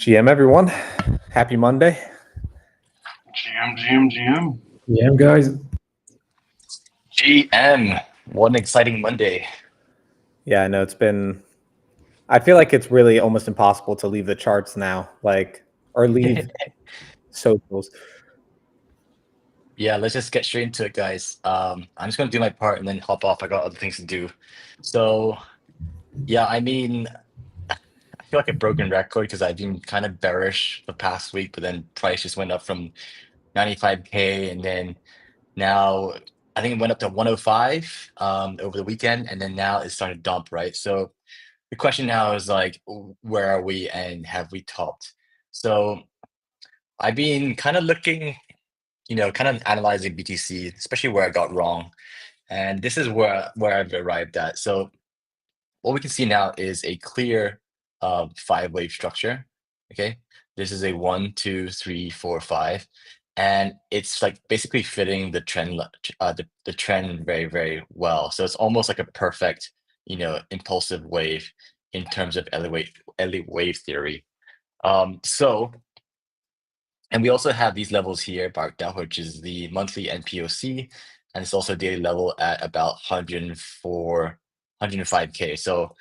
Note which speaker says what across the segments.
Speaker 1: GM, everyone. Happy Monday.
Speaker 2: GM.
Speaker 1: Yeah, guys.
Speaker 2: GM, what an exciting Monday.
Speaker 3: Yeah, I know it's been. I feel like it's really almost impossible to leave the charts now, or leave socials.
Speaker 2: Yeah, let's just get straight into it, guys. I'm just gonna do my part and then hop off. I got other things to do. So, yeah, I mean, I feel like a broken record because I've been kind of bearish the past week, but then price just went up from 95K and then now I think it went up to 105 over the weekend, and then now it's starting to dump, right? So the question now is like, where are we and have we topped? So I've been kind of looking, kind of analyzing BTC, especially where I got wrong. And this is where I've arrived at. So what we can see now is a clear five-wave structure. Okay, this is a one, two, three, four, five, and it's like basically fitting the trend, the trend very, very well. So it's almost like a perfect, impulsive wave in terms of Elliott wave theory. So and we also have these levels here marked out, which is the monthly NPOC, and it's also daily level at about 104, 105K. So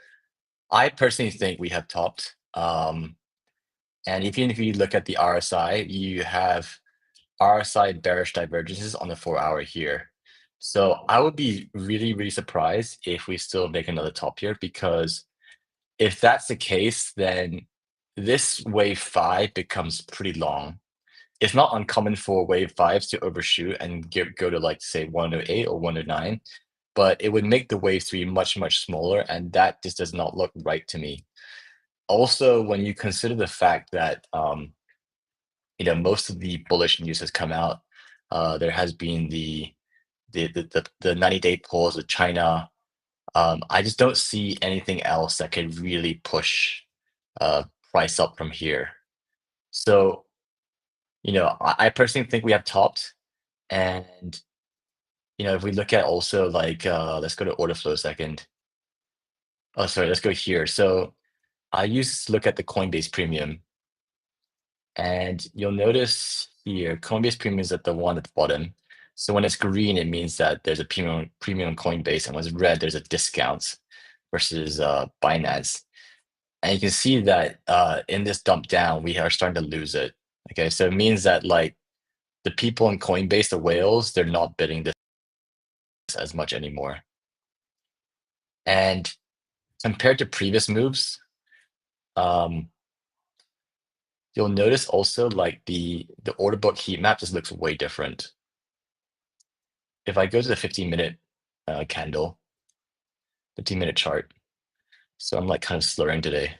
Speaker 2: I personally think we have topped. And even if you look at the RSI, you have RSI bearish divergences on the 4 hour here. So I would be really, really surprised if we still make another top here, because if that's the case, then this wave five becomes pretty long. It's not uncommon for wave fives to overshoot and go to like say 108 or 109, but it would make the wave three much, much smaller, and that just does not look right to me. Also, when you consider the fact that most of the bullish news has come out, there has been the 90-day pause of China. I just don't see anything else that could really push uh, price up from here. So, I personally think we have topped. And if we look at also like let's go to order flow a second. Oh, sorry, let's go here. So I used to look at the Coinbase premium, and you'll notice here Coinbase premium is at the one at the bottom. So when it's green, it means that there's a premium on Coinbase, and when it's red, there's a discount versus Binance. And you can see that in this dump down, we are starting to lose it. Okay, so it means that like the people in Coinbase, the whales, they're not bidding this as much anymore. And compared to previous moves, um, you'll notice also like the order book heat map just looks way different. If I go to the 15-minute candle, 15-minute chart, so I'm like kind of slurring today,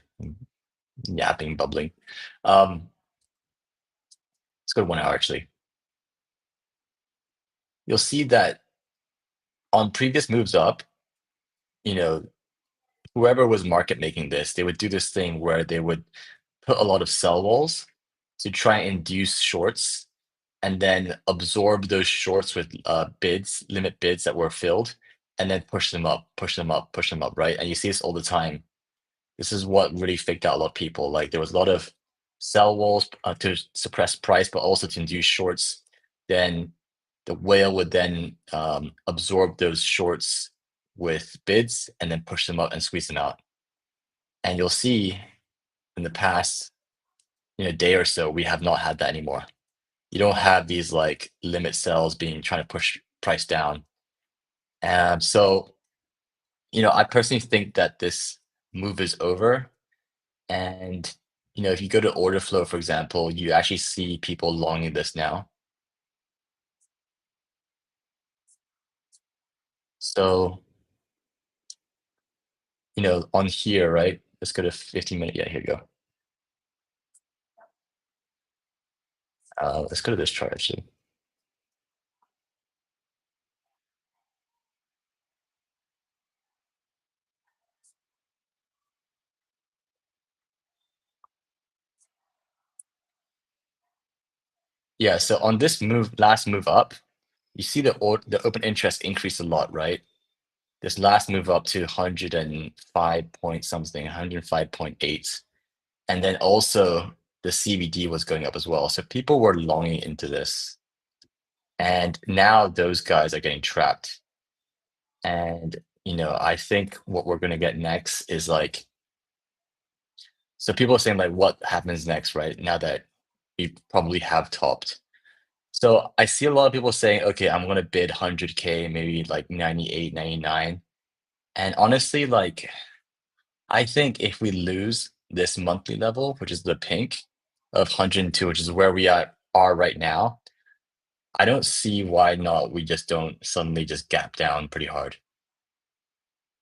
Speaker 2: yapping, bubbling. Let's go to 1 hour actually. You'll see that on previous moves up, you know, whoever was market making this, they would do this thing where they would put a lot of sell walls to try and induce shorts, and then absorb those shorts with bids, limit bids that were filled, and then push them up, push them up, push them up, right? And you see this all the time. This is what really faked out a lot of people. Like there was a lot of sell walls to suppress price, but also to induce shorts. Then the whale would then absorb those shorts with bids and then push them up and squeeze them out. And you'll see in the past, day or so, we have not had that anymore. You don't have these like limit sells being trying to push price down. So, I personally think that this move is over. And, if you go to order flow, for example, you actually see people longing this now. So, on here, right? Let's go to 15-minute. Yeah, here we go. Let's go to this chart actually. Yeah, so on this move, last move up, you see the open interest increased a lot, right? This last move up to 105 point something, 105.8. And then also the CBD was going up as well. So people were longing into this. And now those guys are getting trapped. And, I think what we're going to get next is like, so people are saying like, what happens next, right? Now that we probably have topped. So I see a lot of people saying, okay, I'm going to bid 100K, maybe like 98, 99. And honestly, like, I think if we lose this monthly level, which is the pink of 102, which is where are right now, I don't see why not we just don't suddenly just gap down pretty hard.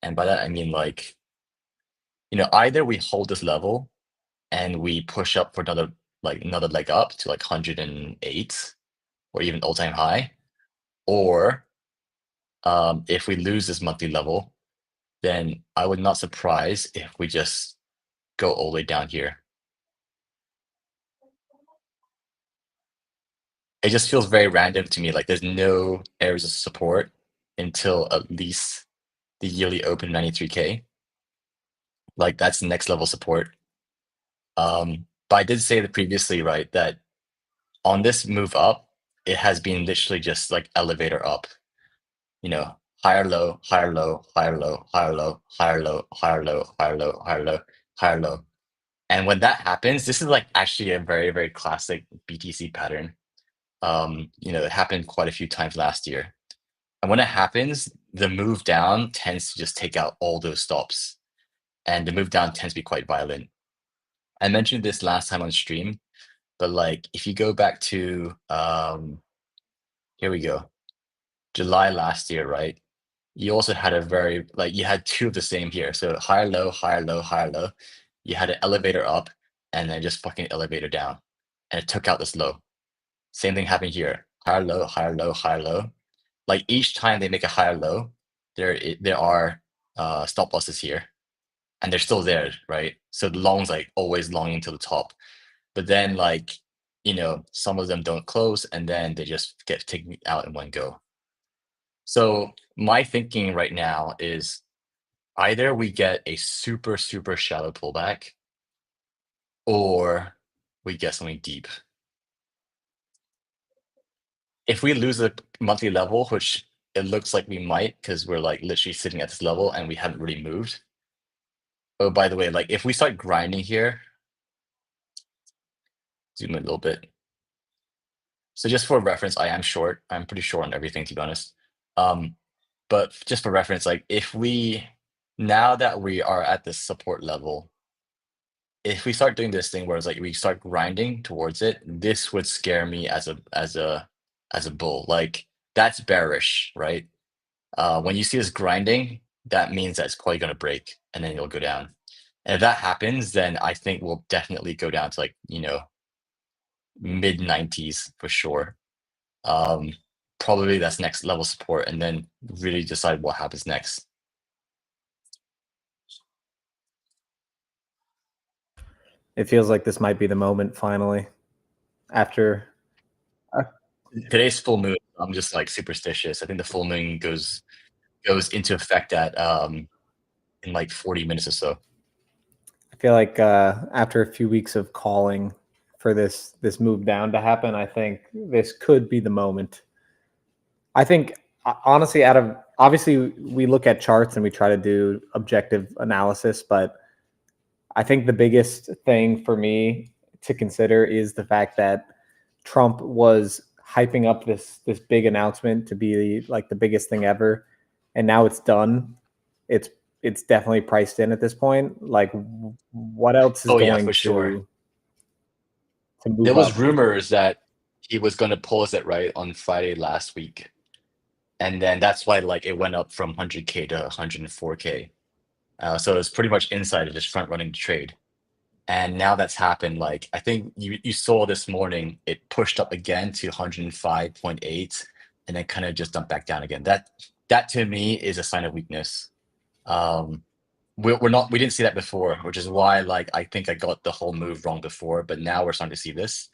Speaker 2: And by that I mean like, either we hold this level and we push up for another leg up to like 108 or even all-time high, or if we lose this monthly level, then I would not surprise if we just go all the way down here. It just feels very random to me. Like there's no areas of support until at least the yearly open 93K. Like that's next level support. But I did say that previously, right, that on this move up, it has been literally just like elevator up, higher low, higher low, higher low, higher low, higher low, higher low, higher low, higher low, higher low. And when that happens, this is like actually a very, very classic BTC pattern. It happened quite a few times last year. And when it happens, the move down tends to just take out all those stops. And the move down tends to be quite violent. I mentioned this last time on stream, but like if you go back to here we go, July last year, right? You also had you had two of the same here. So higher low, higher low, higher low. You had an elevator up and then just fucking elevator down. And it took out this low. Same thing happened here. Higher low, higher low, higher low. Like each time they make a higher low, there are stop losses here, and they're still there, right? So the longs like always longing to the top, but then like some of them don't close, and then they just get taken out in one go. So my thinking right now is either we get a super super shallow pullback, or we get something deep. If we lose the monthly level, which it looks like we might, because we're like literally sitting at this level and we haven't really moved. Oh, by the way, like if we start grinding here, zoom in a little bit. So just for reference, I am short. I'm pretty short on everything, to be honest. But just for reference, like now that we are at this support level, if we start doing this thing where it's like we start grinding towards it, this would scare me as a bull. Like that's bearish, right? When you see this grinding, that means that it's probably going to break and then it'll go down. And if that happens, then I think we'll definitely go down to like, mid 90s for sure. Um, Probably that's next level support and then really decide what happens next.
Speaker 3: It feels like this might be the moment finally. After
Speaker 2: Today's full moon, I'm just like superstitious. I think the full moon goes into effect at in like 40 minutes or so.
Speaker 3: I feel like after a few weeks of calling for this move down to happen, I think this could be the moment. I think honestly, out of obviously we look at charts and we try to do objective analysis, but I think the biggest thing for me to consider is the fact that Trump was hyping up this big announcement to be like the biggest thing ever, and now it's done. It's it's definitely priced in at this point. Like, what else is
Speaker 2: Oh yeah,
Speaker 3: going
Speaker 2: for sure.
Speaker 3: to
Speaker 2: There
Speaker 3: move
Speaker 2: was
Speaker 3: up?
Speaker 2: rumors that he was going to pause it right on Friday last week. And then that's why like it went up from 100K to 104K. So it's pretty much insider just front running the trade. And now that's happened. Like I think you saw this morning, it pushed up again to 105.8 and then kind of just dumped back down again. That to me is a sign of weakness. Um, we didn't see that before, which is why like I think I got the whole move wrong before, but now we're starting to see this.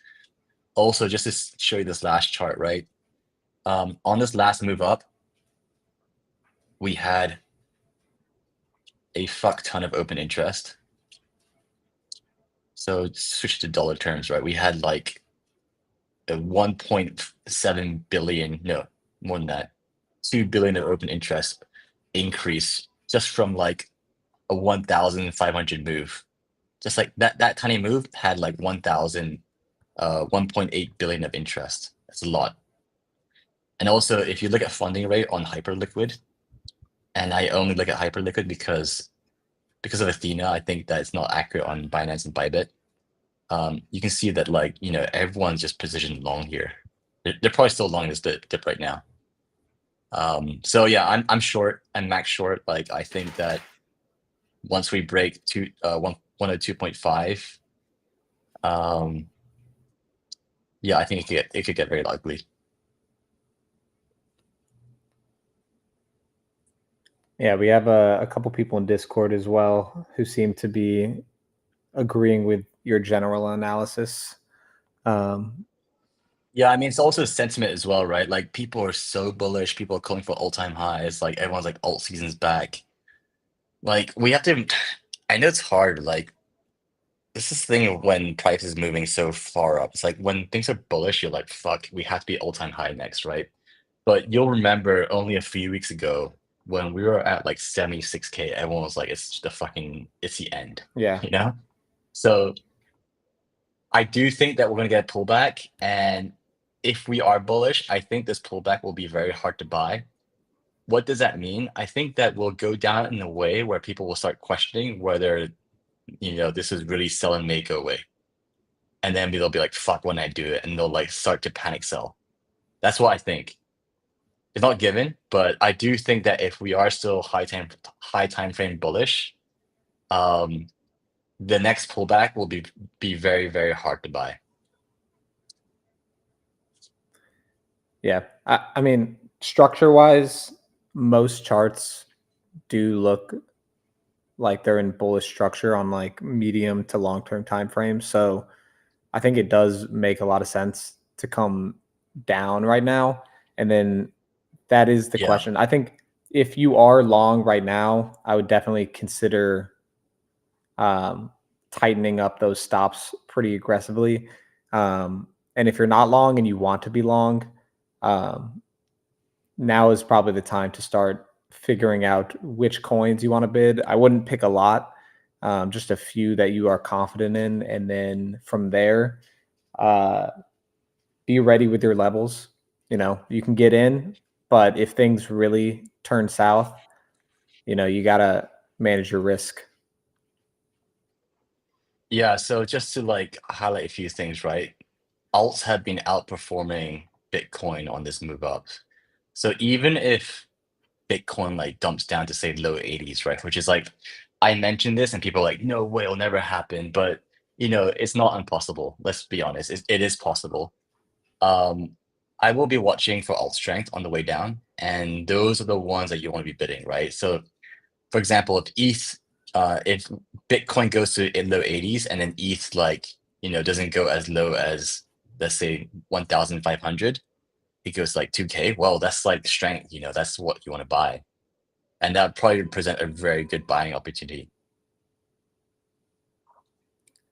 Speaker 2: Also, just to show you this last chart, right? On this last move up, we had a fuck ton of open interest. So switch to dollar terms, right? We had like a 1.7 billion, no, more than that, 2 billion of open interest increase just from like a 1,500 move. Just like that tiny move had like 1.8 billion of interest. That's a lot. And also, if you look at funding rate on Hyperliquid, and I only look at Hyperliquid because of Athena, I think that it's not accurate on Binance and Bybit. You can see that like everyone's just positioned long here. They're probably still long this dip right now. So yeah, I'm short. I'm max short. Like I think that once we break 102.5, yeah, I think it could get very ugly.
Speaker 3: Yeah, we have a couple people in Discord as well who seem to be agreeing with your general analysis.
Speaker 2: Yeah, I mean it's also sentiment as well, right? Like people are so bullish. People are calling for all-time highs. Like everyone's like alt season's back. Like we have to. I know it's hard. Like this is the thing when price is moving so far up. It's like when things are bullish, you're like, fuck, we have to be all-time high next, right? But you'll remember only a few weeks ago when we were at like 76K, everyone was like, it's the end,
Speaker 3: Yeah.
Speaker 2: you know? So I do think that we're gonna get a pullback. And if we are bullish, I think this pullback will be very hard to buy. What does that mean? I think that will go down in a way where people will start questioning whether, this is really sell and may go away. And then they'll be like, fuck when I do it, and they'll like start to panic sell. That's what I think. It's not given, but I do think that if we are still high time frame bullish, um, the next pullback will be very, very hard to buy.
Speaker 3: Yeah. I mean, structure wise, most charts do look like they're in bullish structure on like medium to long term time frames. So I think it does make a lot of sense to come down right now. And then that is the
Speaker 2: Yeah.
Speaker 3: question. I think if you are long right now, I would definitely consider tightening up those stops pretty aggressively. And if you're not long and you want to be long, um, now is probably the time to start figuring out which coins you want to bid. I wouldn't pick a lot, just a few that you are confident in. And then from there, uh, be ready with your levels. You can get in, but if things really turn south, you got to manage your risk.
Speaker 2: Yeah, so just to like highlight a few things, right? Alts have been outperforming Bitcoin on this move up. So even if Bitcoin like dumps down to say low 80s, right? Which is like I mentioned this and people are like, no way, it'll never happen. But it's not impossible. Let's be honest. It is possible. Um, I will be watching for alt strength on the way down, and those are the ones that you want to be bidding, right? So for example, if Bitcoin goes to in low 80s and then ETH like, doesn't go as low as let's say 1,500, it goes like 2K. Well, that's like strength, that's what you want to buy. And that would probably present a very good buying opportunity.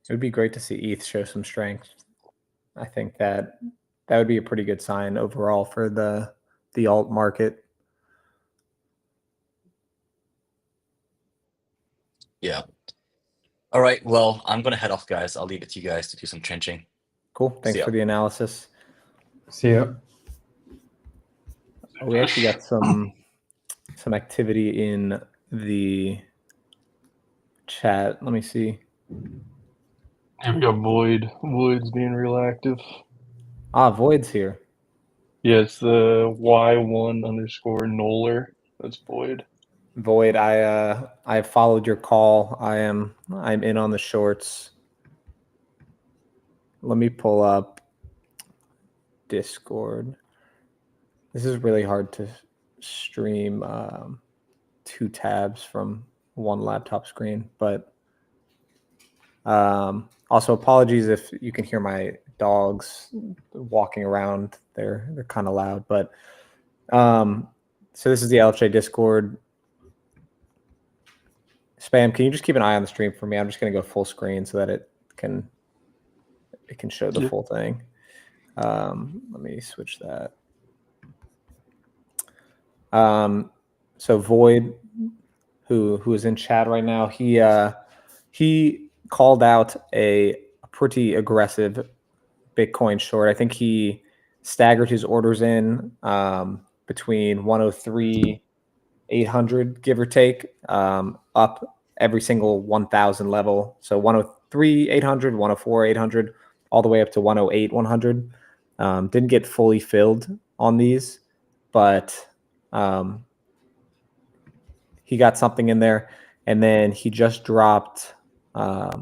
Speaker 3: It would be great to see ETH show some strength. I think that would be a pretty good sign overall for the alt market.
Speaker 2: Yeah. All right. Well, I'm gonna head off, guys. I'll leave it to you guys to do some trenching.
Speaker 3: Cool.
Speaker 2: See
Speaker 3: Thanks
Speaker 2: ya.
Speaker 3: for the analysis.
Speaker 1: See ya.
Speaker 3: We actually got some activity in the chat. Let me see.
Speaker 1: Yeah, we got Void. Void's being real active.
Speaker 3: Void's here.
Speaker 1: Yeah, it's the Y1_Noller. That's Void.
Speaker 3: Void, I followed your call. I'm in on the shorts. Let me pull up Discord. This is really hard to stream two tabs from one laptop screen, but also apologies if you can hear my dogs walking around. They're kind of loud, but so this is the LFJ Discord. Spam, can you just keep an eye on the stream for me? I'm just going to go full screen so that it can show the full thing. Let me switch that. So Void, who is in chat right now, he called out a pretty aggressive Bitcoin short. I think he staggered his orders in between 103,800, give or take, up every single 1,000 level. So 103,800, 104,800, all the way up to 108,100. Didn't get fully filled on these, but he got something in there. And then he just dropped. Let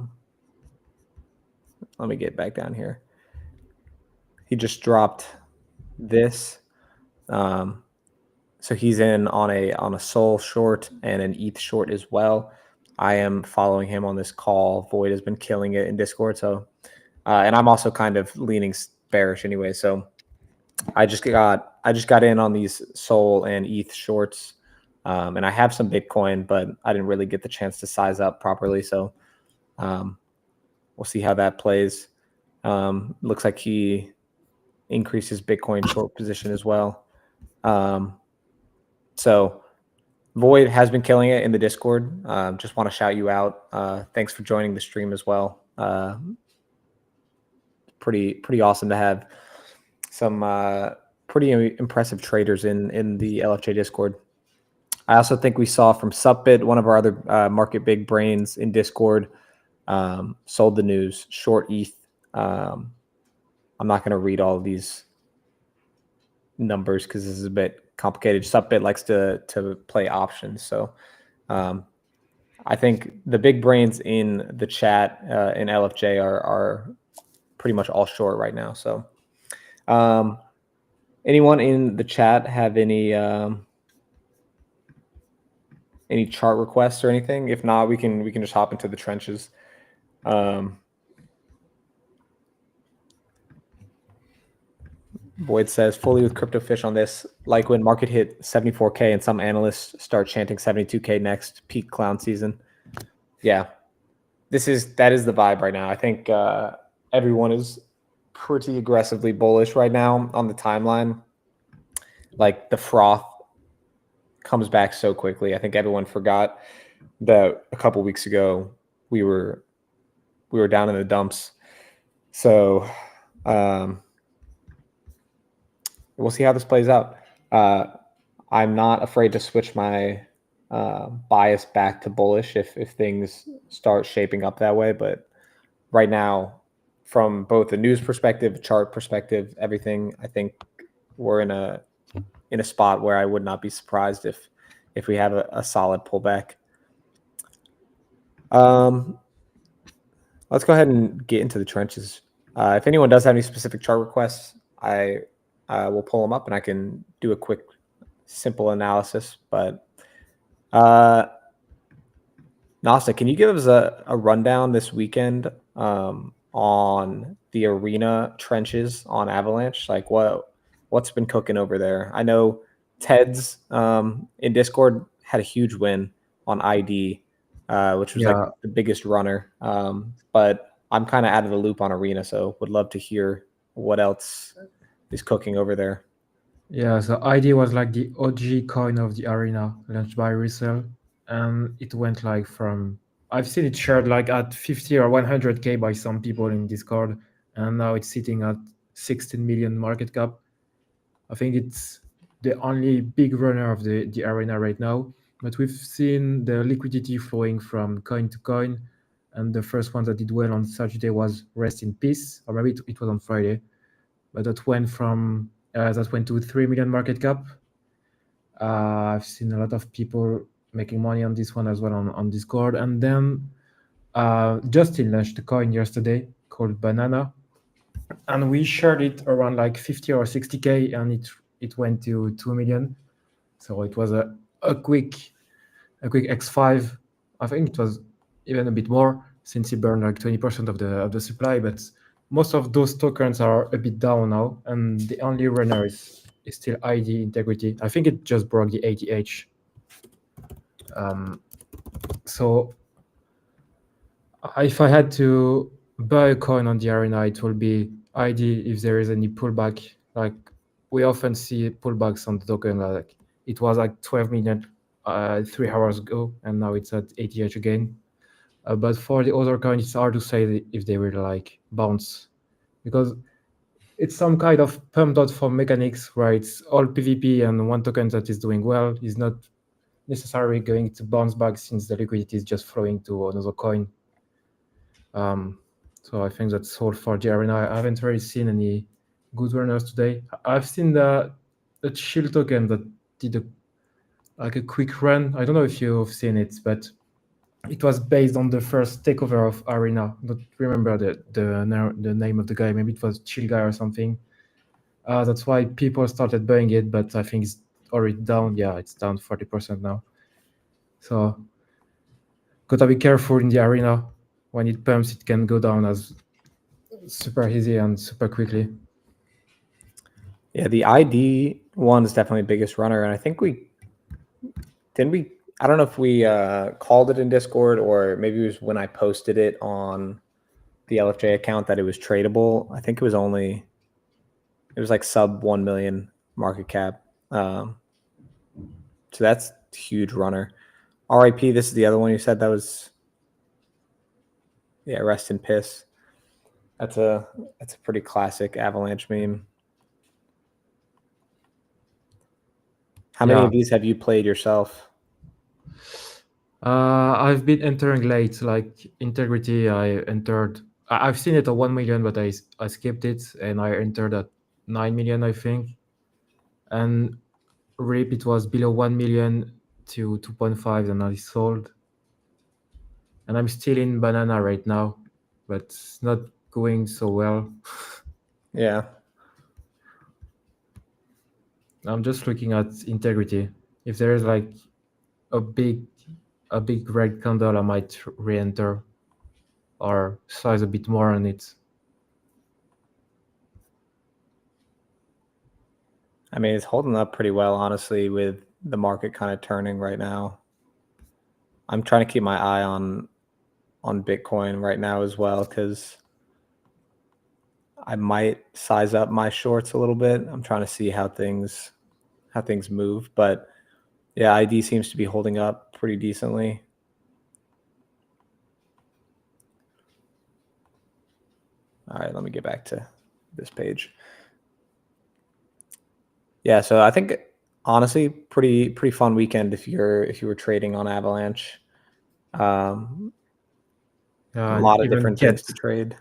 Speaker 3: me get back down here. He just dropped this. So he's in on a Sol short and an ETH short as well. I am following him on this call. Void has been killing it in Discord. So, and I'm also kind of leaning bearish anyway. So I just got in on these Sol and ETH shorts, and I have some Bitcoin, but I didn't really get the chance to size up properly. So we'll see how that plays. Looks like he increases Bitcoin short position as well. So Void has been killing it in the Discord. Just want to shout you out. Thanks for joining the stream as well. Pretty awesome to have some pretty impressive traders in the LFJ Discord. I also think we saw from Supbit, one of our other market big brains in Discord, sold the news, short ETH. I'm not going to read all of these numbers because this is a bit complicated. Supbit likes to play options. So I think the big brains in the chat in LFJ are pretty much all short right now. So anyone in the chat have any chart requests or anything? If not, we can just hop into the trenches. Boyd says, fully with crypto fish on this, like when market hit 74K and some analysts start chanting 72K next, peak clown season. Yeah, that is the vibe right now. I think everyone is pretty aggressively bullish right now on the timeline. Like the froth comes back so quickly. I think everyone forgot that a couple weeks ago we were down in the dumps. So we'll see how this plays out. I'm not afraid to switch my bias back to bullish if things start shaping up that way. But right now, from both a news perspective, chart perspective, everything, I think we're in a spot where I would not be surprised if we have a solid pullback. Let's go ahead and get into the trenches. If anyone does have any specific chart requests, I will pull them up and I can do a quick, simple analysis. But Nasta, can you give us a rundown this weekend on the arena trenches on Avalanche? Like what's been cooking over there? I know Ted's in Discord had a huge win on ID, which was like the biggest runner. But I'm kind of out of the loop on arena, so would love to hear what else is cooking over there.
Speaker 4: Yeah, so ID was like the OG coin of the arena, launched by Resell, and it went like from, I've seen it shared like at 50 or 100K by some people in Discord, and now it's sitting at 16 million market cap. I think it's the only big runner of the arena right now, but we've seen the liquidity flowing from coin to coin, and the first one that did well on Saturday was Rest in Peace, or maybe it was on Friday, but that went to 3 million market cap. I've seen a lot of people making money on this one as well on Discord. And then Justin launched a coin yesterday called Banana, and we shared it around like 50 or 60K, and it went to 2 million. So it was a quick X5. I think it was even a bit more since he burned like 20% of the supply, but most of those tokens are a bit down now, and the only runner is still ID Integrity. I think it just broke the 80H. So if I had to buy a coin on the arena, it will be ID if there is any pullback. Like we often see pullbacks on the token. Like it was like 12 million 3 hours ago, and now it's at 80h again. But for the other coins, it's hard to say if they will like bounce, because it's some kind of pump dot for mechanics, where it's all PvP and one token that is doing well is not necessarily going to bounce back since the liquidity is just flowing to another coin. So I think that's all for the arena. I haven't really seen any good runners today. I've seen the chill token that did a quick run. I don't know if you've seen it, but it was based on the first takeover of Arena. I don't remember the name of the guy. Maybe it was Chill Guy or something. That's why people started buying it, but I think it's already down. Yeah, it's down 40% now. So gotta be careful in the arena. When it pumps, it can go down as super easy and super quickly.
Speaker 3: Yeah, the ID one is definitely the biggest runner, and I think I don't know if we called it in Discord, or maybe it was when I posted it on the LFJ account that it was tradable. I think it was like sub 1 million market cap. So that's a huge runner. RIP, this is the other one you said that was, yeah, rest in piss. That's a pretty classic Avalanche meme. How many of these have you played yourself?
Speaker 4: I've been entering late. Like Integrity, I've seen it at 1 million, but I skipped it, and I entered at 9 million, I think. And RIP, it was below 1 million to 2.5, and I sold. And I'm still in Banana right now, but it's not going so well.
Speaker 3: Yeah.
Speaker 4: I'm just looking at Integrity. If there is like a big red candle, I might re-enter or size a bit more on it.
Speaker 3: I mean, it's holding up pretty well, honestly, with the market kind of turning right now. I'm trying to keep my eye on Bitcoin right now as well, because I might size up my shorts a little bit. I'm trying to see how things move, but yeah, ID seems to be holding up pretty decently. All right, let me get back to this page. Yeah, so I think honestly, pretty fun weekend if you were trading on Avalanche. A lot of different things to trade.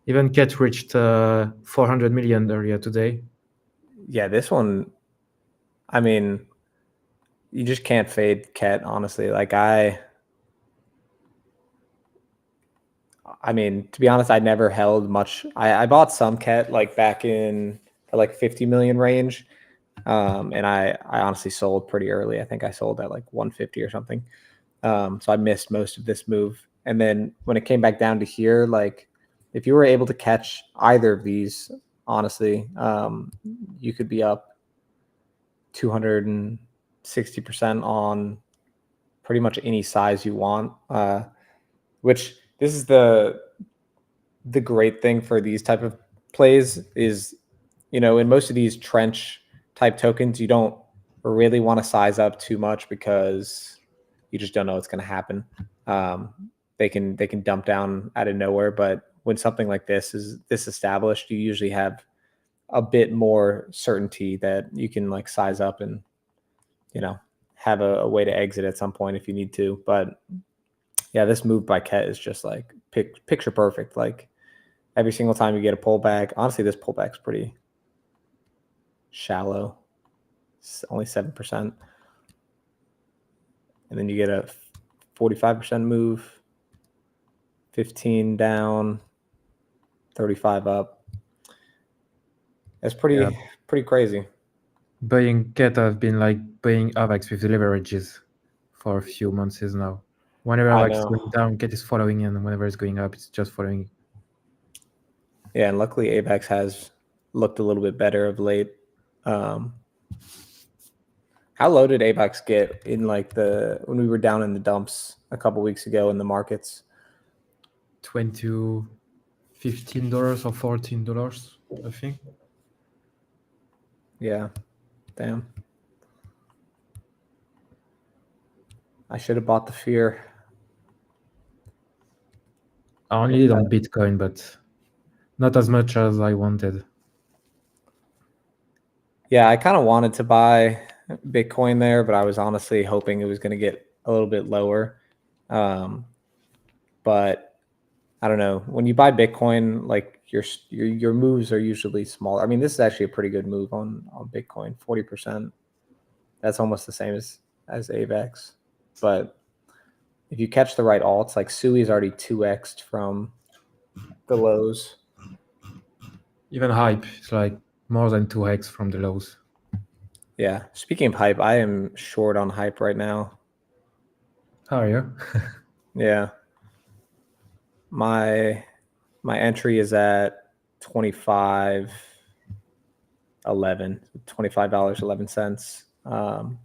Speaker 4: Even Ket reached 400 million earlier today.
Speaker 3: Yeah, this one, I mean, you just can't fade Ket, honestly. Like I mean, to be honest, I never held much. I bought some Ket like back in the like 50 million range. And I honestly sold pretty early. I think I sold at like 150 or something. So I missed most of this move. And then when it came back down to here, like if you were able to catch either of these, honestly, you could be up 260% on pretty much any size you want. Which this is the great thing for these type of plays is, you know, in most of these trench type tokens, you don't really want to size up too much because you just don't know what's going to happen. They can dump down out of nowhere, but when something like this is established, you usually have a bit more certainty that you can like size up and, you know, have a way to exit at some point if you need to. But yeah, this move by Ket is just like picture perfect. Like every single time you get a pullback, honestly, this pullback's pretty shallow. It's only 7%. And then you get a 45% move, 15 down, 35 up. That's pretty crazy.
Speaker 4: Buying Ket, I've been like buying AVAX with the leverages for a few months now. Whenever AVAX is going down, Ket is following, and whenever it's going up, it's just following.
Speaker 3: Yeah, and luckily AVAX has looked a little bit better of late. How low did AVAX get in like when we were down in the dumps a couple weeks ago in the markets?
Speaker 4: 22, $15 or $14, I think.
Speaker 3: Yeah, damn. I should have bought the fear.
Speaker 4: I only did on Bitcoin, but not as much as I wanted.
Speaker 3: Yeah, I kind of wanted to buy Bitcoin there, but I was honestly hoping it was going to get a little bit lower. But I don't know. When you buy Bitcoin, like your moves are usually smaller. I mean, this is actually a pretty good move on Bitcoin, 40%. That's almost the same as AVAX. But if you catch the right alts, like Sui's already 2x'd from the lows.
Speaker 4: Even Hype is like more than 2x from the lows.
Speaker 3: Yeah. Speaking of Hype, I am short on Hype right now.
Speaker 4: How are you?
Speaker 3: Yeah. My entry is at $25.11.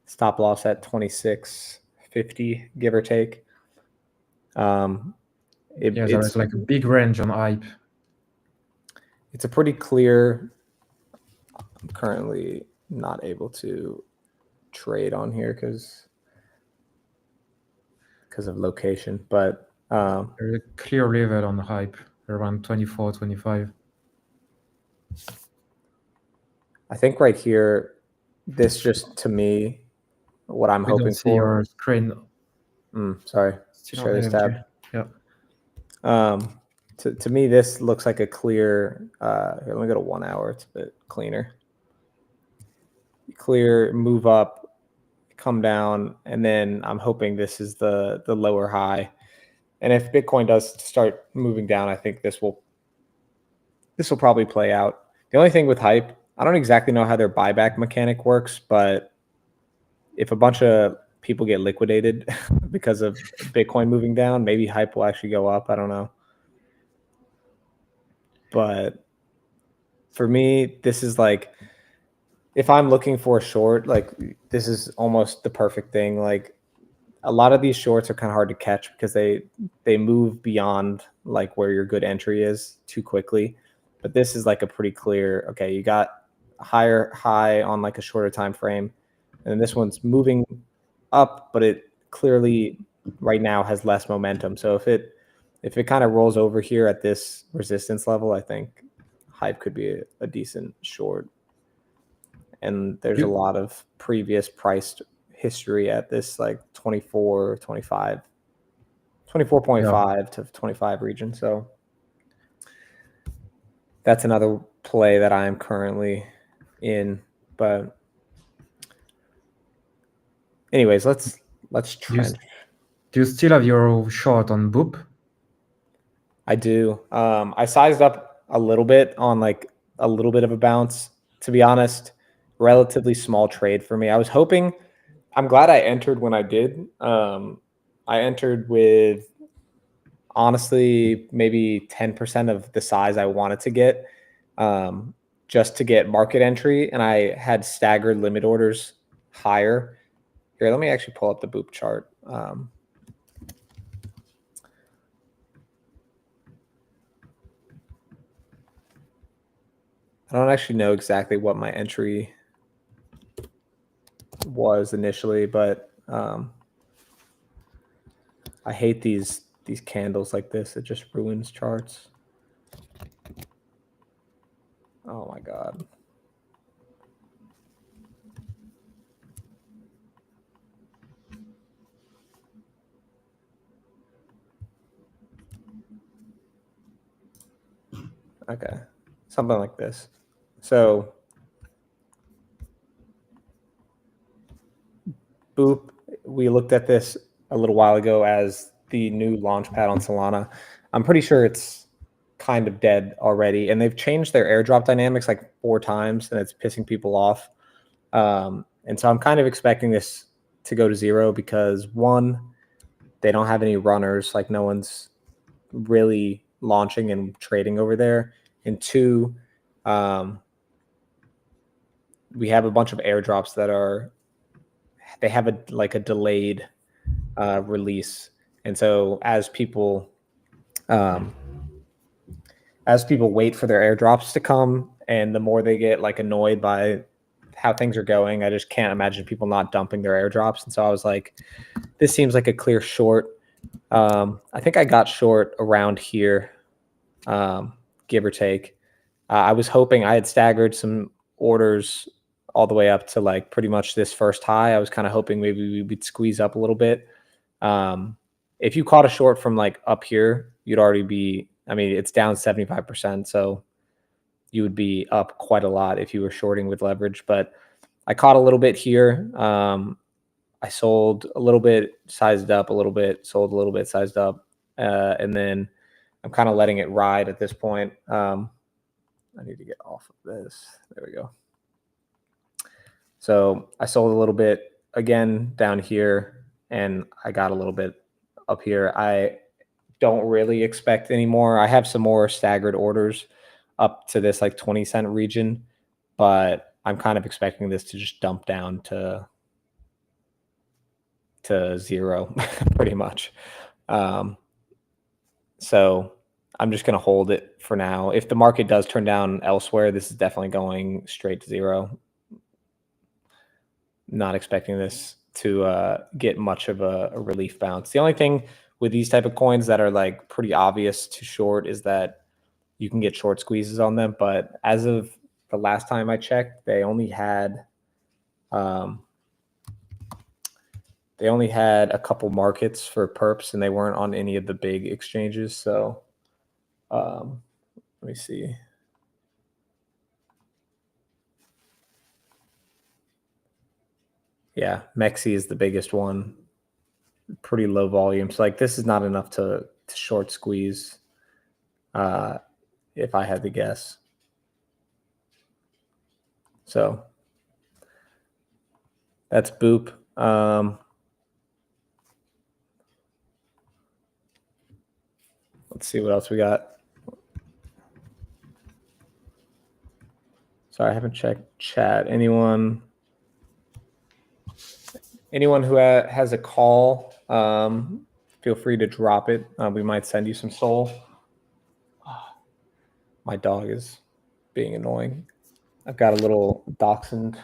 Speaker 3: Stop loss at 26.50, give or take.
Speaker 4: Yeah, there's like a big range on Hype.
Speaker 3: It's a pretty clear. I'm currently not able to trade on here because of location, but
Speaker 4: there's a clear level on Hype around 24, 25.
Speaker 3: I think right here, this just to me, what I'm
Speaker 4: We
Speaker 3: hoping
Speaker 4: don't see
Speaker 3: for.
Speaker 4: your screen.
Speaker 3: Sorry,
Speaker 4: Still
Speaker 3: share
Speaker 4: on
Speaker 3: this
Speaker 4: LFG.
Speaker 3: tab.
Speaker 4: Yeah.
Speaker 3: To me, this looks like a clear. Here, let me go to 1 hour. It's a bit cleaner. Clear, move up, come down, and then I'm hoping this is the lower high. And if Bitcoin does start moving down, I think this will probably play out. The only thing with Hype, I don't exactly know how their buyback mechanic works, but if a bunch of people get liquidated because of Bitcoin moving down, maybe Hype will actually go up. I don't know. But for me, this is like, if I'm looking for a short, like this is almost the perfect thing. Like a lot of these shorts are kind of hard to catch because they move beyond like where your good entry is too quickly. But this is like a pretty clear, okay, you got a higher high on like a shorter time frame, and this one's moving up, but it clearly right now has less momentum. So if it kind of rolls over here at this resistance level, I think Hype could be a decent short. And there's a lot of previous priced history at this like 24.5 to 25 region. So that's another play that I am currently in. But anyways, let's trend.
Speaker 4: Do you still have your short on Boop?
Speaker 3: I do. I sized up a little bit on like a little bit of a bounce. To be honest, relatively small trade for me. I was hoping. I'm glad I entered when I did. I entered with honestly maybe 10% of the size I wanted to get, just to get market entry, and I had staggered limit orders higher. Here, let me actually pull up the Boop chart. I don't actually know exactly what my entry was initially, but I hate these candles like this. It just ruins charts. Oh my God. Okay, something like this. So Boop, we looked at this a little while ago as the new launch pad on Solana. I'm pretty sure it's kind of dead already, and they've changed their airdrop dynamics like 4 times, and it's pissing people off. And so I'm kind of expecting this to go to zero because one, they don't have any runners, like no one's really launching and trading over there, and two, we have a bunch of airdrops that they have a delayed release, and so as people as people wait for their airdrops to come, and the more they get like annoyed by how things are going, I just can't imagine people not dumping their airdrops. And so I was like, this seems like a clear short. I think I got short around here, give or take. I was hoping I had staggered some orders all the way up to like pretty much this first high. I was kind of hoping maybe we would squeeze up a little bit. If you caught a short from like up here, you'd already be, I mean, it's down 75%. So you would be up quite a lot if you were shorting with leverage. But I caught a little bit here. I sold a little bit, sized up a little bit, sold a little bit, sized up. And then I'm kind of letting it ride at this point. I need to get off of this. There we go. So I sold a little bit again down here, and I got a little bit up here. I don't really expect any more. I have some more staggered orders up to this like 20 cent region, but I'm kind of expecting this to just dump down to zero pretty much. So I'm just going to hold it for now. If the market does turn down elsewhere, this is definitely going straight to zero. Not expecting this to get much of a relief bounce. The only thing with these type of coins that are like pretty obvious to short is that you can get short squeezes on them. But as of the last time I checked, they only had a couple markets for perps, and they weren't on any of the big exchanges. So let me see. Yeah, Mexi is the biggest one. Pretty low volume. So like this is not enough to short squeeze, if I had to guess. So that's Boop. Let's see what else we got. Sorry, I haven't checked chat. Anyone who has a call, feel free to drop it. We might send you some soul. My dog is being annoying. I've got a little dachshund,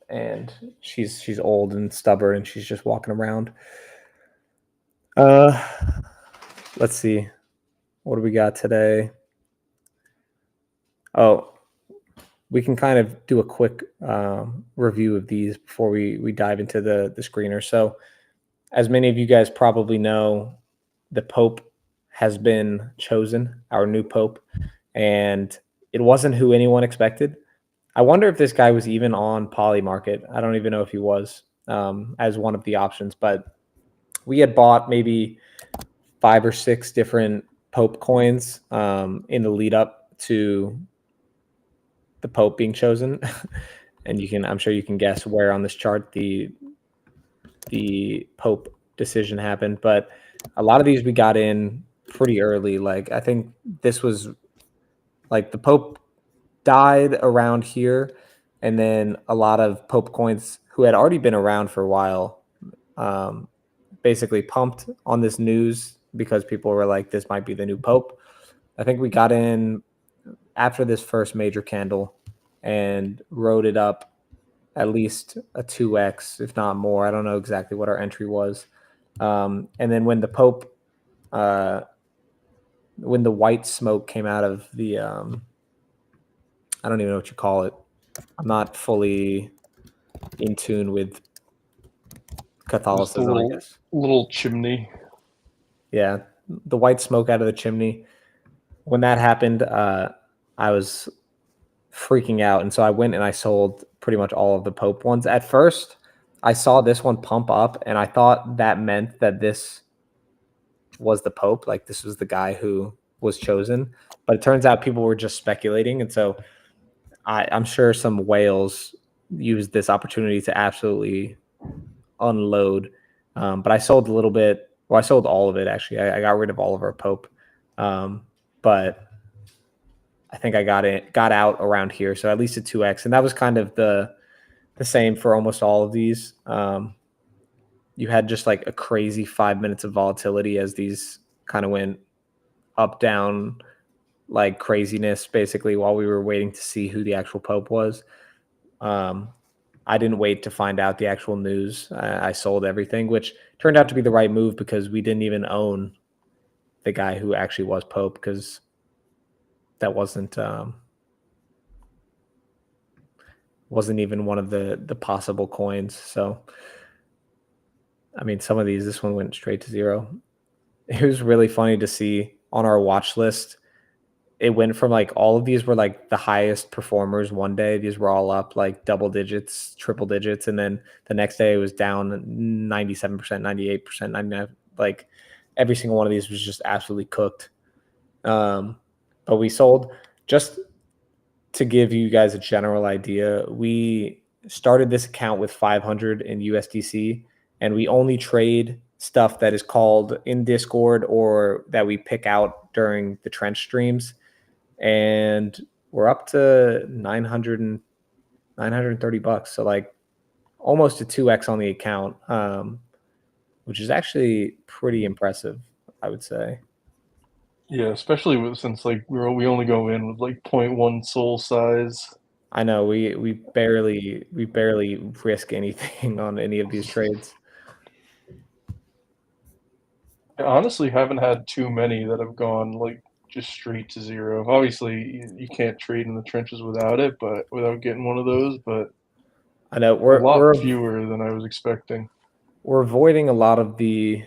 Speaker 3: and she's old and stubborn, and she's just walking around. Let's see. What do we got today? Oh, we can kind of do a quick review of these before we dive into the screener. So as many of you guys probably know, the Pope has been chosen, our new Pope, and it wasn't who anyone expected. I wonder if this guy was even on Poly Market. I don't even know if he was as one of the options, but we had bought maybe 5 or 6 different Pope coins in the lead up to the Pope being chosen. And I'm sure you can guess where on this chart the Pope decision happened. But a lot of these we got in pretty early. Like I think this was like the Pope died around here, and then a lot of Pope coins who had already been around for a while basically pumped on this news because people were like, this might be the new Pope. I think we got in after this first major candle and rode it up at least a 2x, if not more. I don't know exactly what our entry was. And then when the Pope, when the white smoke came out of the, I don't even know what you call it. I'm not fully in tune with Catholicism, I guess.
Speaker 1: Little chimney.
Speaker 3: Yeah, the white smoke out of the chimney. When that happened, I was freaking out, and so I went and I sold pretty much all of the Pope ones. At first, I saw this one pump up, and I thought that meant that this was the Pope, like this was the guy who was chosen. But it turns out people were just speculating, and so I'm sure some whales used this opportunity to absolutely unload. But I sold a little bit. Well, I sold all of it, actually. I got rid of all of our Pope. But I think I got out around here. So at least a 2x. And that was kind of the same for almost all of these. You had just like a crazy 5 minutes of volatility as these kind of went up down like craziness basically while we were waiting to see who the actual Pope was. I didn't wait to find out the actual news. I sold everything, which turned out to be the right move because we didn't even own the guy who actually was Pope, because that wasn't even one of the possible coins. So, I mean, some of these, this one went straight to zero. It was really funny to see on our watch list. It went from like all of these were like the highest performers one day. These were all up like double digits, triple digits. And then the next day it was down 97%, 98%, 99%. Like every single one of these was just absolutely cooked. But we sold, just to give you guys a general idea, we started this account with 500 in USDC, and we only trade stuff that is called in Discord or that we pick out during the trench streams. And we're up to 930 bucks. So like almost a 2x on the account, which is actually pretty impressive, I would say.
Speaker 1: Yeah, especially since like we only go in with like 0.1 soul size.
Speaker 3: I know we barely risk anything on any of these trades.
Speaker 1: I honestly haven't had too many that have gone like just straight to zero. Obviously, you can't trade in the trenches without it, but without getting one of those. But
Speaker 3: I know
Speaker 1: a lot fewer than I was expecting.
Speaker 3: We're avoiding a lot of the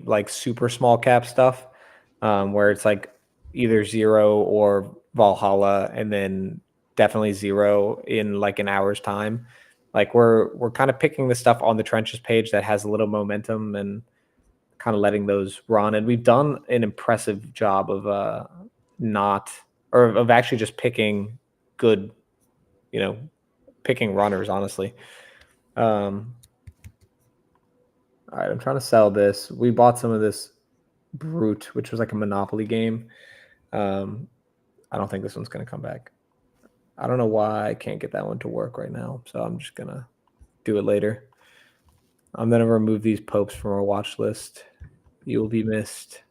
Speaker 3: like super small cap stuff, where it's like either zero or Valhalla, and then definitely zero in like an hour's time. Like we're kind of picking the stuff on the trenches page that has a little momentum and kind of letting those run. And we've done an impressive job of of actually just picking good, picking runners, honestly. All right, I'm trying to sell this. We bought some of this Brute, which was like a Monopoly game. I don't think this one's going to come back. I don't know why I can't get that one to work right now, so I'm just going to do it later. I'm going to remove these popes from our watch list. You will be missed.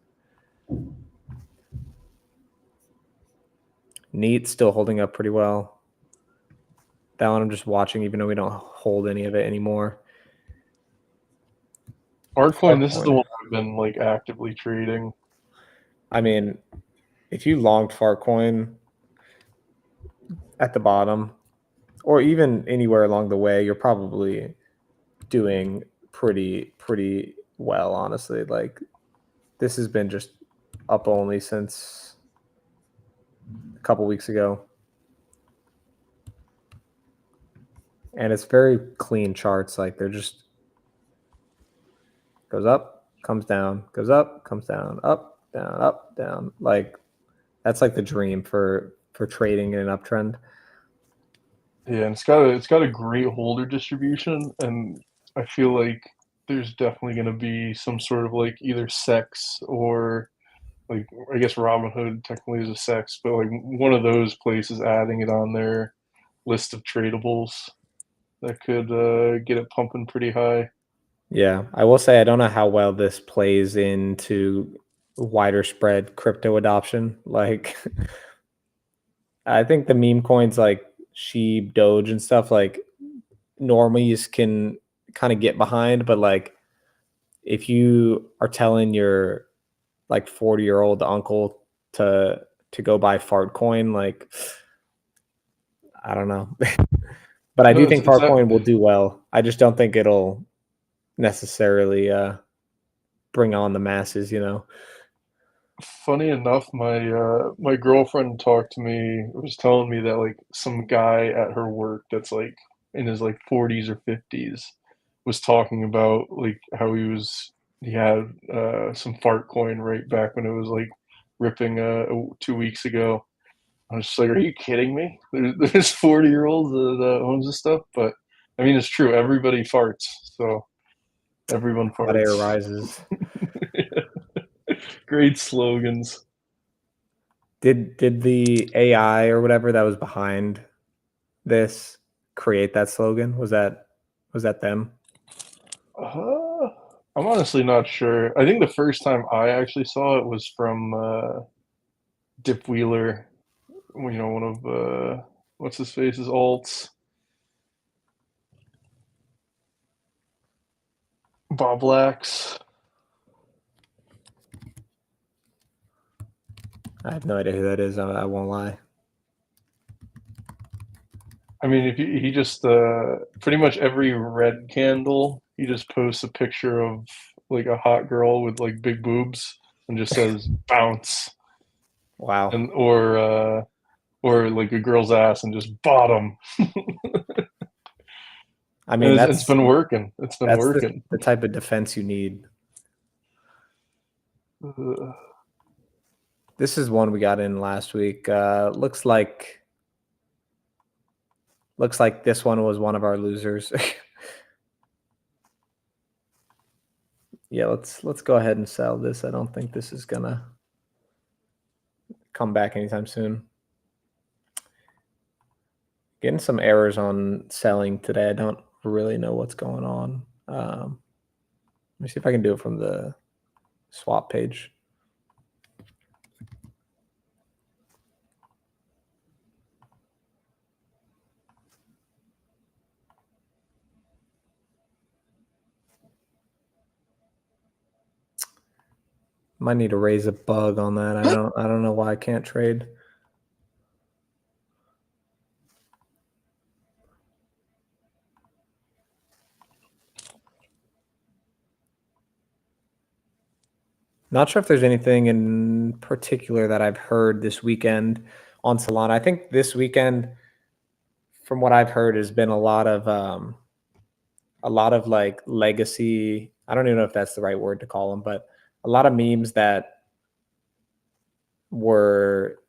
Speaker 3: Neat, still holding up pretty well. That one I'm just watching, even though we don't hold any of it anymore.
Speaker 1: Fartcoin, this is the one I've been like actively trading.
Speaker 3: I mean, if you longed Fartcoin at the bottom, or even anywhere along the way, you're probably doing pretty well, honestly. Like this has been just up only since a couple weeks ago. And it's very clean charts. Like they're just goes up, comes down, goes up, comes down, up, down. Like that's like the dream for trading in an uptrend.
Speaker 1: Yeah, and it's got a great holder distribution, and I feel like there's definitely going to be some sort of like either sex or like I guess Robinhood technically is a sex, but like one of those places adding it on their list of tradables that could get it pumping pretty high.
Speaker 3: Yeah, I will say I don't know how well this plays into wider spread crypto adoption. Like, I think the meme coins like Sheep, Doge, and stuff like normies can kind of get behind, but like if you are telling your like 40-year-old uncle to go buy Fartcoin, like I don't know. But I do think Fartcoin will do well. I just don't think it'll necessarily bring on the masses,
Speaker 1: Funny enough, my girlfriend talked to me, was telling me that like some guy at her work that's like in his like 40s or 50s was talking about like how he had some Fartcoin right back when it was like ripping 2 weeks ago. I was just like, are you kidding me? There's 40-year-olds that owns this stuff, but I mean it's true. Everybody farts, so everyone farts.
Speaker 3: Hot air rises.
Speaker 1: Great slogans.
Speaker 3: Did the AI or whatever that was behind this create that slogan? Was that them?
Speaker 1: I'm honestly not sure. I think the first time I actually saw it was from Dip Wheeler, one of what's his face's alts, Bob Lax.
Speaker 3: I have no idea who that is. I won't lie.
Speaker 1: I mean, if he just pretty much every red candle, he just posts a picture of like a hot girl with like big boobs and just says bounce,
Speaker 3: Wow.
Speaker 1: and or like a girl's ass and just bottom.
Speaker 3: I mean,
Speaker 1: It's been working. It's been
Speaker 3: that's
Speaker 1: working.
Speaker 3: the type of defense you need. This is one we got in last week. Looks like this one was one of our losers. Yeah, let's go ahead and sell this. I don't think this is gonna come back anytime soon. Getting some errors on selling today. I don't really know what's going on. Let me see if I can do it from the swap page. Might need to raise a bug on that. I don't know why I can't trade. Not sure if there's anything in particular that I've heard this weekend on Solana. I think this weekend, from what I've heard, has been a lot of like legacy. I don't even know if that's the right word to call them, but a lot of memes that were,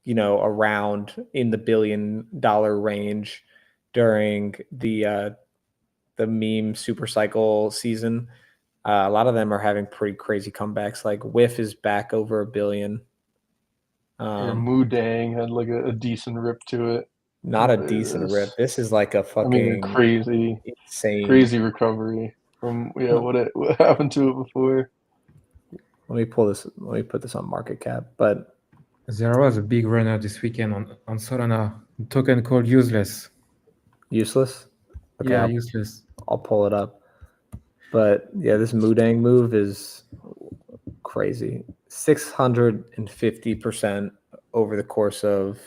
Speaker 3: around in the $1 billion range during the meme super cycle season. A lot of them are having pretty crazy comebacks. Like Whiff is back over $1 billion.
Speaker 1: Moodang had like a decent rip to it.
Speaker 3: Not a decent rip. This is like a fucking
Speaker 1: crazy,
Speaker 3: insane,
Speaker 1: crazy recovery from what happened to it before.
Speaker 3: Let me pull this. Let me put this on market cap. But
Speaker 4: there was a big runner this weekend on Solana, token called Useless.
Speaker 3: Useless? Okay,
Speaker 4: yeah, Useless.
Speaker 3: I'll pull it up. But yeah, this Moodang move is crazy. 650% over the course of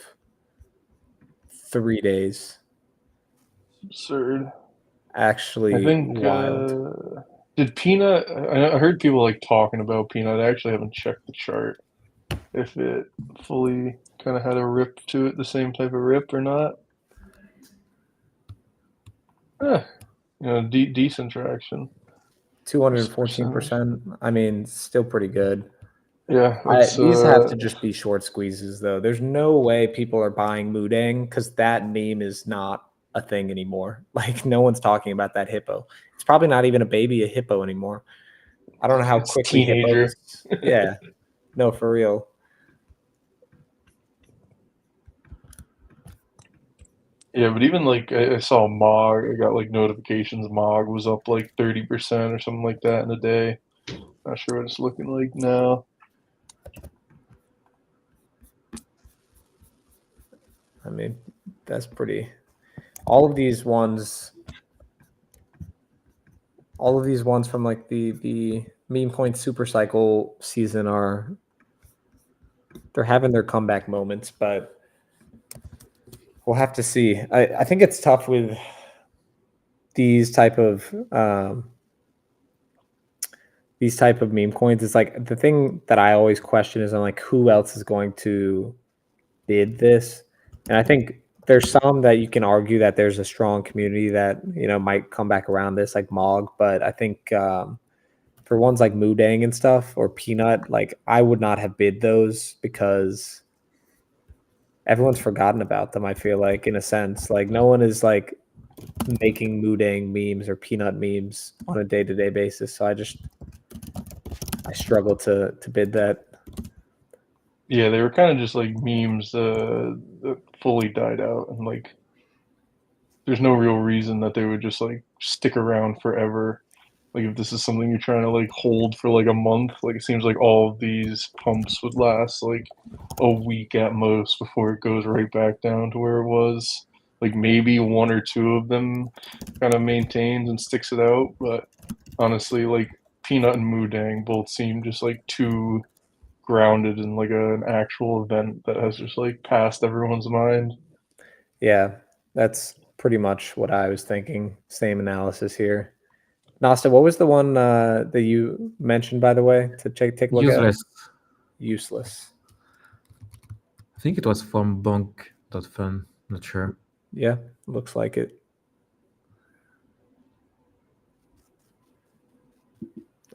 Speaker 3: 3 days.
Speaker 1: Absurd.
Speaker 3: Actually,
Speaker 1: I think
Speaker 3: wild.
Speaker 1: did Peanut? I heard people like talking about Peanut. I actually haven't checked the chart if it fully kind of had a rip to it, the same type of rip or not. Decent traction.
Speaker 3: 214%. I mean, still pretty good.
Speaker 1: Yeah,
Speaker 3: these have to just be short squeezes, though. There's no way people are buying Moodang because that meme is not a thing anymore. Like, no one's talking about that hippo. It's probably not even a baby, a hippo anymore. I don't know how quickly
Speaker 1: teenager.
Speaker 3: hippos. Yeah, no, for real.
Speaker 1: Yeah, but even like I saw Mog, I got like notifications. Mog was up like 30% or something like that in a day. Not sure what it's looking like now.
Speaker 3: I mean, that's pretty. All of these ones from like the meme coin super cycle season they're having their comeback moments, but we'll have to see. I think it's tough with these type of meme coins. It's like the thing that I always question is I'm like, who else is going to bid this? And I think there's some that you can argue that there's a strong community that might come back around this, like Mog. But I think for ones like Moodang and stuff or Peanut, like I would not have bid those because everyone's forgotten about them. I feel like, in a sense, like no one is like making Moodang memes or Peanut memes on a day-to-day basis. So I struggle to bid that.
Speaker 1: Yeah, they were kind of just like memes that fully died out, and like there's no real reason that they would just like stick around forever. Like if this is something you're trying to like hold for like a month, like it seems like all of these pumps would last like a week at most before it goes right back down to where it was. Like maybe one or two of them kind of maintains and sticks it out, but honestly, like Peanut and Moodang both seem just like too grounded in like an actual event that has just like passed everyone's mind.
Speaker 3: Yeah, that's pretty much what I was thinking. Same analysis here. Nasta, what was the one that you mentioned, by the way, to take a look at?
Speaker 4: Useless.
Speaker 3: Useless.
Speaker 4: I think it was from bank.fun. Not sure.
Speaker 3: Yeah, looks like it.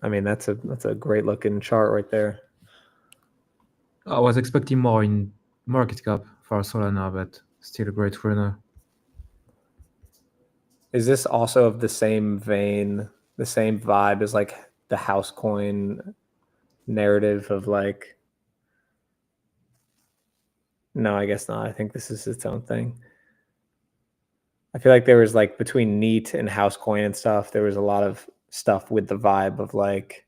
Speaker 3: I mean, that's a great looking chart right there.
Speaker 4: I was expecting more in market cap for Solana, but still a great runner.
Speaker 3: Is this also of the same vein, the same vibe as like the house coin narrative of like? No, I guess not. I think this is its own thing. I feel like there was like between Neat and Housecoin and stuff, there was a lot of stuff with the vibe of like,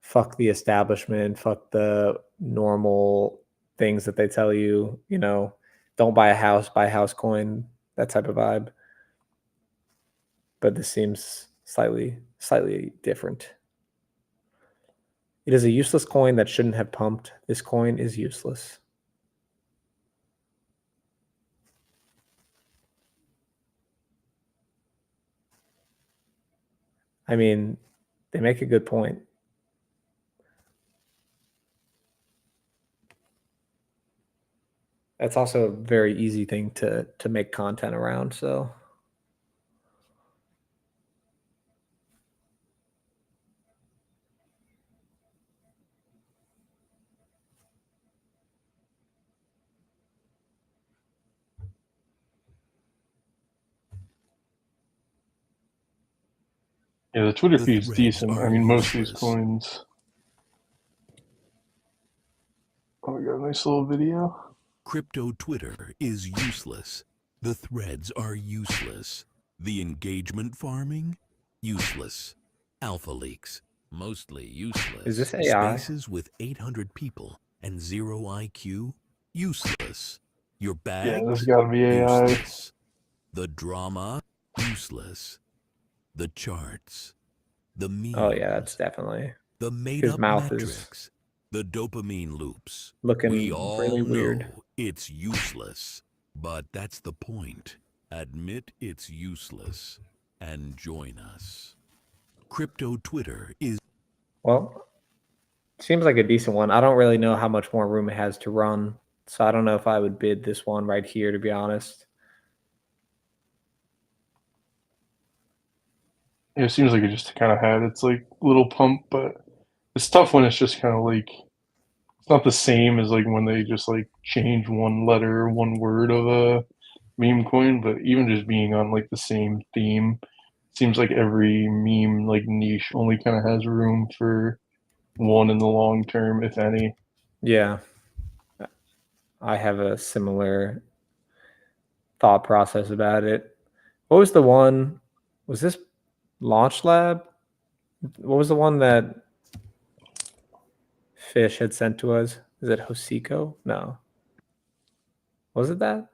Speaker 3: fuck the establishment, fuck the normal things that they tell you, you know, don't buy a house, buy Housecoin, that type of vibe. But this seems slightly different. It is a useless coin that shouldn't have pumped. This coin is useless. I mean, they make a good point. That's also a very easy thing to make content around, so.
Speaker 1: Yeah, the Twitter
Speaker 5: The
Speaker 1: feed's
Speaker 5: threads
Speaker 1: decent. I
Speaker 5: are
Speaker 1: mean, most of these
Speaker 5: useless.
Speaker 1: coins. Oh, we got a nice little video.
Speaker 5: Crypto Twitter is useless. The threads are useless. The engagement farming? Useless. Alpha leaks? Mostly useless.
Speaker 3: Is this AI?
Speaker 5: Spaces with 800 people and 0 IQ? Useless. Your
Speaker 1: Yeah, this
Speaker 5: bags?
Speaker 1: gotta be AI.
Speaker 5: Useless. The drama? Useless. The charts? The memes?
Speaker 3: Oh yeah, that's definitely.
Speaker 5: The made
Speaker 3: His
Speaker 5: up
Speaker 3: mouth is
Speaker 5: metrics? The dopamine loops?
Speaker 3: looking
Speaker 5: We all
Speaker 3: really weird.
Speaker 5: know it's useless, but that's the point. Admit it's useless and join us. Crypto Twitter is
Speaker 3: Well, seems like a decent one. I don't really know how much more room it has to run, so I don't know if I would bid this one right here, to be honest.
Speaker 1: Yeah, it seems like it just kind of had its like little pump, but it's tough when it's just kind of like it's not the same as like when they just like change one letter, one word of a meme coin. But even just being on like the same theme, seems like every meme like niche only kind of has room for one in the long term, if any.
Speaker 3: Yeah, I have a similar thought process about it. What was the one? Was this Launch Lab? What was the one that Fish had sent to us? Is it Hosiko? No. Was it that?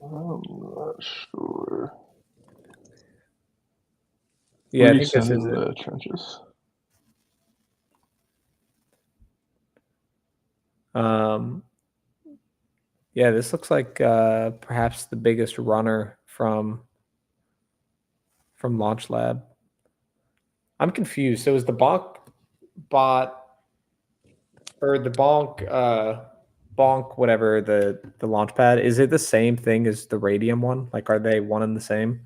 Speaker 1: I'm not sure.
Speaker 3: Yeah, I
Speaker 1: What do you
Speaker 3: think this
Speaker 1: send
Speaker 3: is
Speaker 1: in
Speaker 3: it.
Speaker 1: the trenches?
Speaker 3: Yeah, this looks like perhaps the biggest runner from Launch Lab. I'm confused. So is the bonk bot or the bonk whatever the launch pad, is it the same thing as the Radium one? Like, are they one and the same?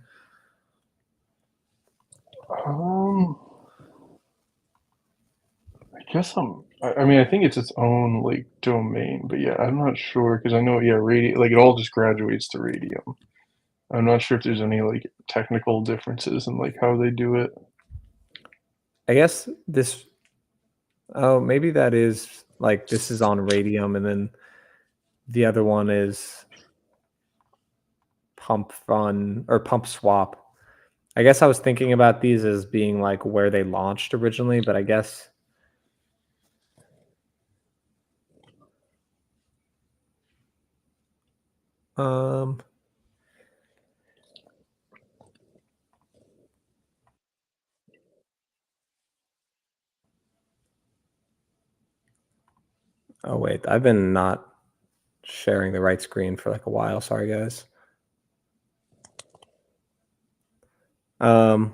Speaker 1: I guess I mean, I think it's its own like domain, but yeah, I'm not sure because I know radium like it all just graduates to radium. I'm not sure if there's any like technical differences in like how they do it.
Speaker 3: I guess this. Oh, maybe that is like this is on Radium, and then the other one is Pump Fun or Pump Swap. I guess I was thinking about these as being like where they launched originally, but I guess oh wait, I've been not sharing the right screen for like a while. Sorry guys. Trying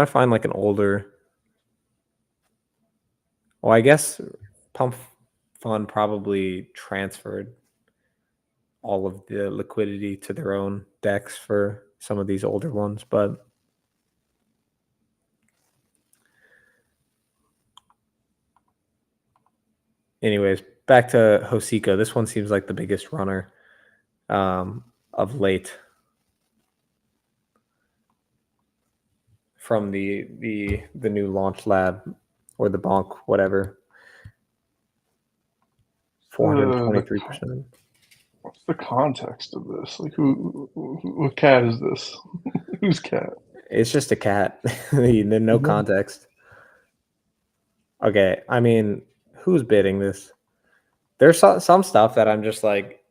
Speaker 3: to find like an older. Well, I guess Pump Fund probably transferred all of the liquidity to their own decks for some of these older ones, but anyways, back to Hosiko. This one seems like the biggest runner of late from the new launch lab or the bonk, whatever. 423%.
Speaker 1: What's the context of this? Like, what cat is this? Whose cat?
Speaker 3: It's just a cat. No context. Okay, I mean, who's bidding this? There's some stuff that I'm just like,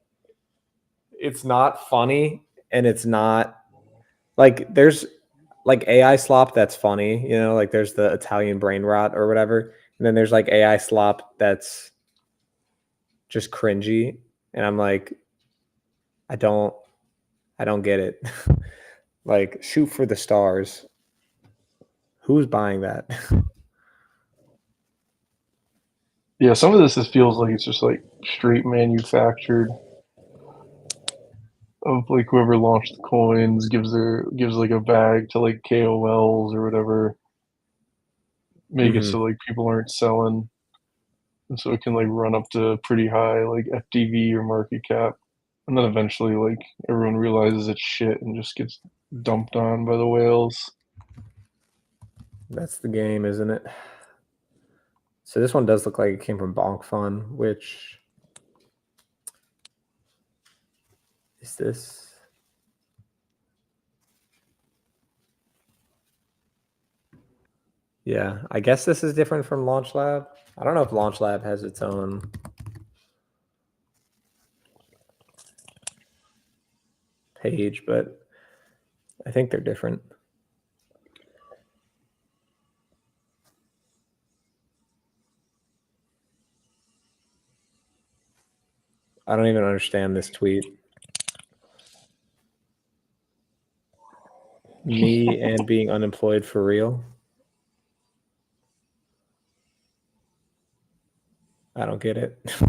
Speaker 3: it's not funny, and it's not like there's like AI slop that's funny, like there's the Italian brain rot or whatever, and then there's like AI slop that's just cringy, and I'm like, I don't get it. Like, shoot for the stars. Who's buying that?
Speaker 1: Yeah, some of this feels like it's just like straight manufactured. Of like whoever launched the coins gives like a bag to like KOLs or whatever, make it so like people aren't selling, and so it can like run up to pretty high like FDV or market cap, and then eventually like everyone realizes it's shit and just gets dumped on by the whales.
Speaker 3: That's the game, isn't it? So this one does look like it came from Bonk Fun, which is this? Yeah, I guess this is different from Launch Lab. I don't know if Launch Lab has its own page, but I think they're different. I don't even understand this tweet. Me and being unemployed for real. I don't get it.
Speaker 1: It's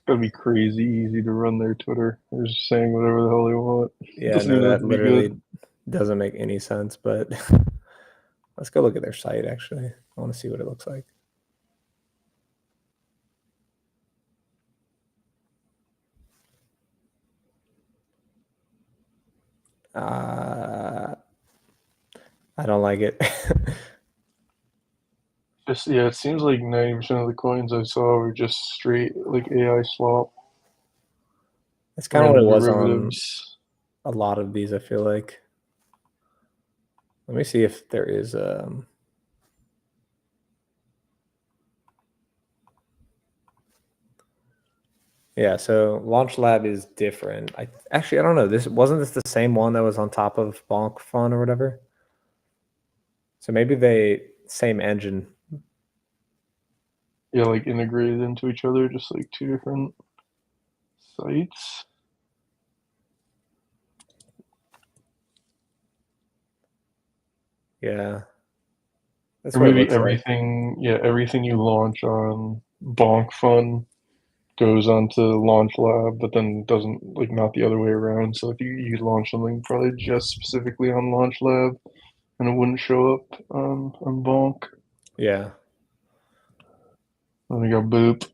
Speaker 1: gotta be crazy easy to run their Twitter. They're just saying whatever the hell they want.
Speaker 3: Yeah, no, that literally doesn't make any sense, but let's go look at their site, actually. I want to see what it looks like. I don't like it.
Speaker 1: Just yeah, it seems like 90% of the coins I saw were just straight like AI swap.
Speaker 3: It's kind of what it was
Speaker 1: derivatives.
Speaker 3: on a lot of these, I feel like. Let me see if there is yeah, so Launch Lab is different. I don't know. This wasn't this the same one that was on top of Bonk Fun or whatever? So maybe they same engine.
Speaker 1: Yeah, like integrated into each other, just like two different sites.
Speaker 3: Yeah. That's
Speaker 1: Or
Speaker 3: what it
Speaker 1: maybe
Speaker 3: looks like.
Speaker 1: everything you launch on Bonk Fun goes onto Launch Lab, but then doesn't like not the other way around. So if you launch something probably just specifically on Launch Lab, and it wouldn't show up on Bonk.
Speaker 3: Yeah.
Speaker 1: Then we got Boop.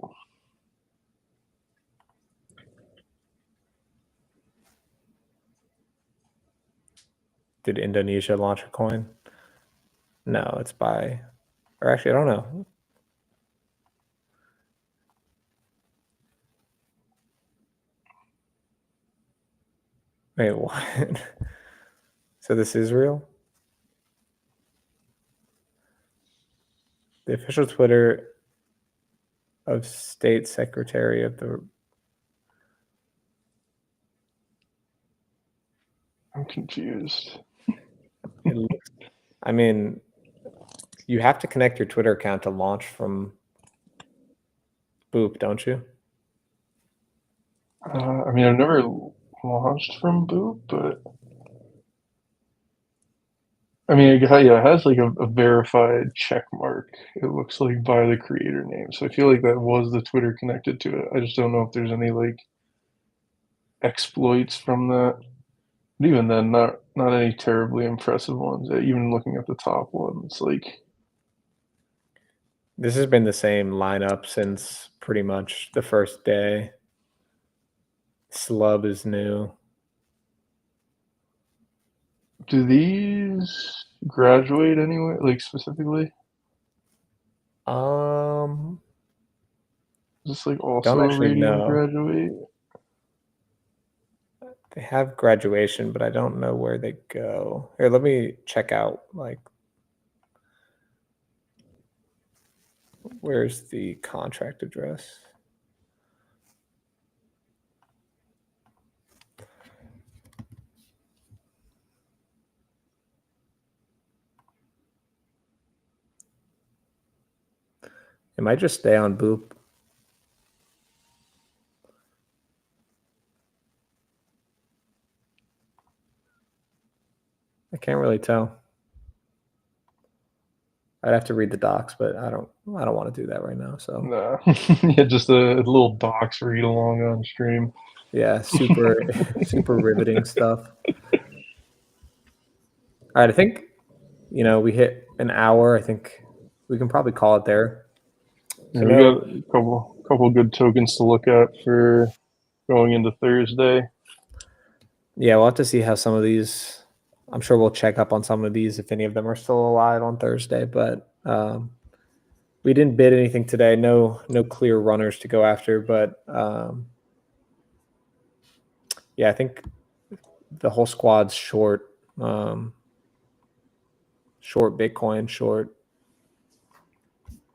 Speaker 3: Did Indonesia launch a coin? No, it's by, or actually, I don't know. Wait, what? So this is real? The official Twitter of State Secretary of the...
Speaker 1: I'm confused.
Speaker 3: It looks, I mean, you have to connect your Twitter account to launch from Boop, don't you?
Speaker 1: I mean, I've never launched from Boop, but I mean, yeah, it has like a verified check mark. It looks like by the creator name, so I feel like that was the Twitter connected to it. I just don't know if there's any like exploits from that. But even then, not any terribly impressive ones. Even looking at the top one, it's like
Speaker 3: This has been the same lineup since pretty much the first day. Slub is new.
Speaker 1: do these graduate anyway? Like specifically, is this like
Speaker 3: Don't
Speaker 1: also a
Speaker 3: actually
Speaker 1: radium
Speaker 3: know.
Speaker 1: graduate?
Speaker 3: They have graduation, but I don't know where they go. Here, let me check out, like, where's the contract address? It might just stay on Boop. I can't really tell. I'd have to read the docs, but I don't want to do that right now. So
Speaker 1: Nah, yeah, just a little docs read along on stream.
Speaker 3: yeah, super super riveting stuff. All right, I think we hit an hour. I think we can probably call it there.
Speaker 1: Yeah, we got a couple good tokens to look at for going into Thursday.
Speaker 3: Yeah, we'll have to see how some of these. I'm sure we'll check up on some of these if any of them are still alive on Thursday. But we didn't bid anything today. No clear runners to go after. But yeah, I think the whole squad's short. Short Bitcoin, short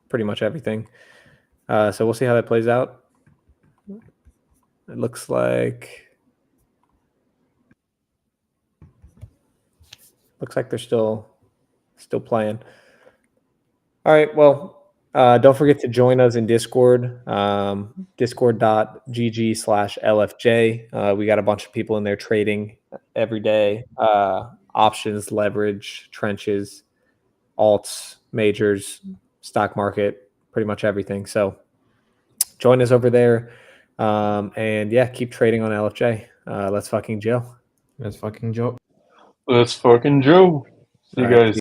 Speaker 3: pretty much everything. So we'll see how that plays out. It looks like they're still playing. All right. Well, don't forget to join us in Discord, discord.gg/LFJ. We got a bunch of people in there trading every day. Options, leverage, trenches, alts, majors, stock market, pretty much everything. So join us over there. And yeah, keep trading on LFJ. Let's fucking Joe.
Speaker 4: Let's fucking joke.
Speaker 1: Let's fucking Joe. See you
Speaker 3: All right,
Speaker 1: guys.